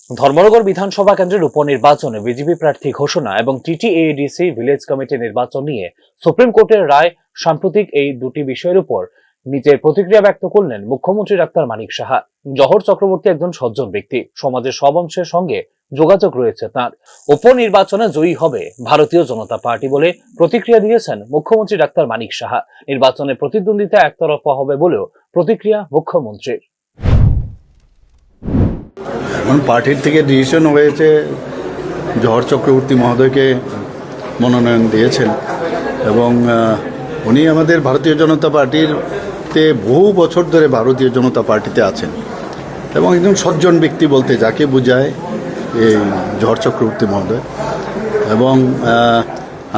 ধর্মনগর বিধানসভা কেন্দ্রের উপনির্বাচনে বিজেপি প্রার্থী ঘোষণা এবং টিটিএডিসি ভিলেজ কমিটি নির্বাচন নিয়ে সুপ্রিম কোর্টের রায় সাম্প্রতিক এই দুটি বিষয়ের উপর নিজের প্রতিক্রিয়া ব্যক্ত করলেন মুখ্যমন্ত্রী ডাক্তার মানিক সাহা। জহর চক্রবর্তী একজন সজ্জন ব্যক্তি, সমাজের সব অংশের সঙ্গে যোগাযোগ রয়েছে তাঁর। উপনির্বাচনে জয়ী হবে ভারতীয় জনতা পার্টি বলে প্রতিক্রিয়া দিয়েছেন মুখ্যমন্ত্রী ডাক্তার মানিক সাহা। নির্বাচনে প্রতিদ্বন্দ্বিতা একতরফা হবে বলেও প্রতিক্রিয়া মুখ্যমন্ত্রীর। এখন পার্টির থেকে ডিসিশন হয়েছে, জহর চক্রবর্তী মহোদয়কে মনোনয়ন দিয়েছেন এবং উনি আমাদের ভারতীয় জনতা পার্টিতে বহু বছর ধরে ভারতীয় জনতা পার্টিতে আছেন এবং একজন সজ্জন ব্যক্তি বলতে যাকে বোঝায় এই জহর চক্রবর্তী মহোদয়। এবং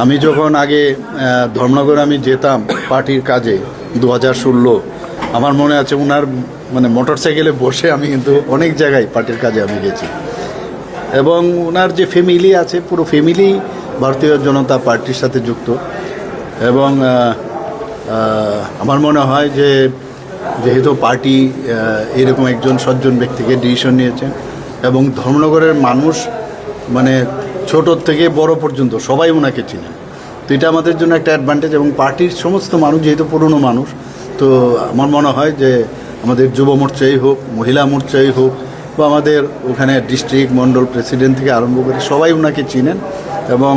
আমি যখন আগে ধর্মনগরে আমি যেতাম পার্টির কাজে 2016, আমার মনে আছে ওনার মোটর সাইকেলে বসে আমি কিন্তু অনেক জায়গায় পার্টির কাজে আমি গেছি এবং ওনার যে ফ্যামিলি আছে পুরো ফ্যামিলি ভারতীয় জনতা পার্টির সাথে যুক্ত। এবং আমার মনে হয় যে যেহেতু পার্টি এরকম একজন সজ্জন ব্যক্তিকে ডিসিশন নিয়েছেন এবং ধর্মনগরের মানুষ ছোট থেকে বড় পর্যন্ত সবাই ওনাকে চিনেন, তো এটা আমাদের জন্য একটা অ্যাডভান্টেজ। এবং পার্টির সমস্ত মানুষ যেহেতু পুরনো মানুষ, তো আমার মনে হয় যে আমাদের যুব মোর্চাই হোক, মহিলা মোর্চাই হোক বা আমাদের ওখানে ডিস্ট্রিক্ট মন্ডল প্রেসিডেন্ট থেকে আরম্ভ করে সবাই ওনাকে চিনেন এবং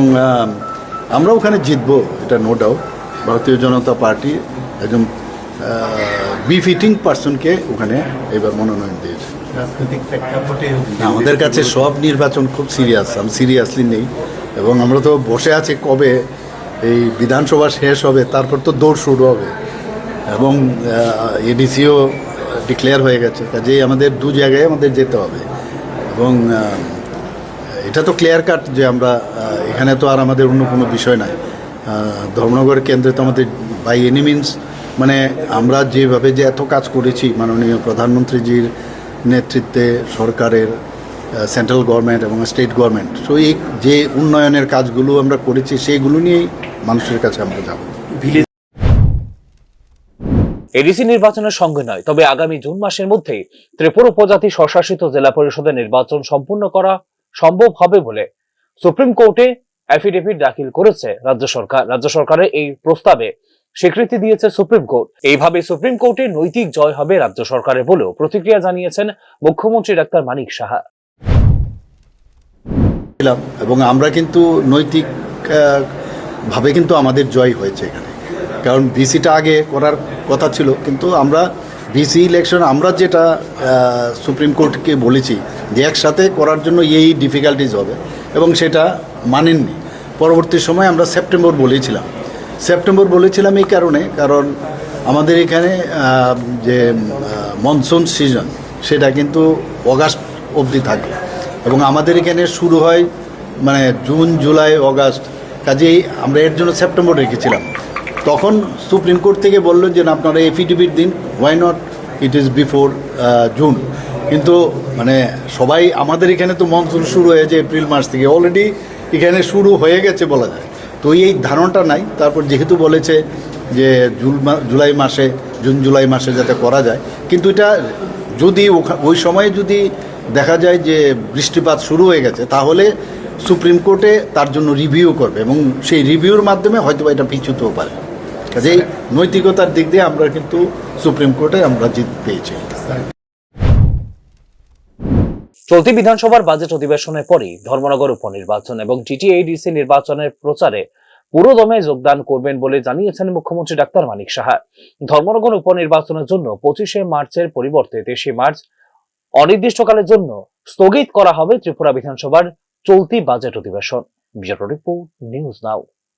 আমরা ওখানে জিতবো, এটা নো ডাউট। ভারতীয় জনতা পার্টি একজন বিফিটিং পার্সনকে ওখানে এবার মনোনয়ন দিয়েছে। আমাদের কাছে সব নির্বাচন খুব সিরিয়াস, আমি সিরিয়াসলি নেই এবং আমরা তো বসে আছি কবে এই বিধানসভা শেষ হবে, তারপর তো দৌড় শুরু হবে এবং এডিসিও ডিক্লেয়ার হয়ে গেছে, কাজেই আমাদের দু জায়গায় আমাদের যেতে হবে এবং এটা তো ক্লিয়ার কাট যে আমরা এখানে তো আর আমাদের অন্য কোনো বিষয় নাই। ধর্মনগর কেন্দ্রে তো আমাদের বাই এনি মিনস আমরা যেভাবে যে এত কাজ করেছি মাননীয় প্রধানমন্ত্রীজির নেতৃত্বে সরকারের, সেন্ট্রাল গভর্নমেন্ট এবং স্টেট গভর্নমেন্ট, সো এই যে উন্নয়নের কাজগুলো আমরা করেছি সেইগুলো নিয়েই মানুষের কাছে আমরা যাব। এডিসি নির্বাচনের সঙ্গে নয়, তবে আগামী জুন মাসের মধ্যেই ত্রিপুরা উপজাতি স্বশাসিত জেলা পরিষদের নির্বাচন সম্পূর্ণ করা সম্ভব হবে বলে সুপ্রিম কোর্টে অ্যাফিডেভিট দাখিল করেছে রাজ্য সরকার। রাজ্য সরকারের এই প্রস্তাবে স্বীকৃতি দিয়েছে সুপ্রিম কোর্ট। এইভাবে সুপ্রিম কোর্টের নৈতিক জয় হবে রাজ্য সরকারের বলেও প্রতিক্রিয়া জানিয়েছেন মুখ্যমন্ত্রী ডাক্তার মানিক সাহা। এবং আমরা কিন্তু নৈতিক ভাবে কিন্তু আমাদের জয় হয়েছে এখানে, কারণ ভিসিটা আগে করার কথা ছিল, কিন্তু আমরা ভিসি ইলেকশন আমরা যেটা সুপ্রিম কোর্টকে বলেছি যে একসাথে করার জন্য এই ডিফিকাল্টিজ হবে এবং সেটা মানেননি। পরবর্তী সময় আমরা সেপ্টেম্বর বলেছিলাম এই কারণ আমাদের এখানে যে মনসুন সিজন সেটা কিন্তু অগাস্ট অবধি থাকে এবং আমাদের এখানে শুরু হয় জুন, জুলাই, অগাস্ট, কাজেই আমরা এর জন্য সেপ্টেম্বর রেখেছিলাম। তখন সুপ্রিম কোর্ট থেকে বললো যে না, আপনারা এফিডেভিট দিন, why not it is before June. কিন্তু সবাই আমাদের এখানে তো মনসুন শুরু হয়েছে এপ্রিল মাস থেকে, অলরেডি এখানে শুরু হয়ে গেছে বলা যায়, তো এই ধারণাটা নাই। তারপর যেহেতু বলেছে যে জুন জুলাই মাসে যাতে করা যায়, কিন্তু এটা যদি ওই সময়ে যদি দেখা যায় যে বৃষ্টিপাত শুরু হয়ে গেছে, তাহলে সুপ্রিম কোর্টে তার জন্য রিভিউ করবে এবং সেই রিভিউর মাধ্যমে হয়তো এটা পিছুতেও পারে। কাজেই নৈতিকতার দিক দিয়ে আমরা কিন্তু সুপ্রিম কোর্টে আমরা জিত পেয়েছি। চলতি বিধানসভার বাজেট অধিবেশনের পরই ধর্মনগর উপনির্বাচন এবং টিটিএডিসি নির্বাচনের প্রচারে পুরোদমে যোগদান করবেন বলে জানিয়েছেন মুখ্যমন্ত্রী ডাক্তার মানিক সাহা। ধর্মনগর উপনির্বাচনের জন্য 25শে মার্চের পরিবর্তে 23শে মার্চ অনির্দিষ্টকালের জন্য স্থগিত করা হবে ত্রিপুরা বিধানসভার চলতি বাজেট অধিবেশন। Bureau report, news now.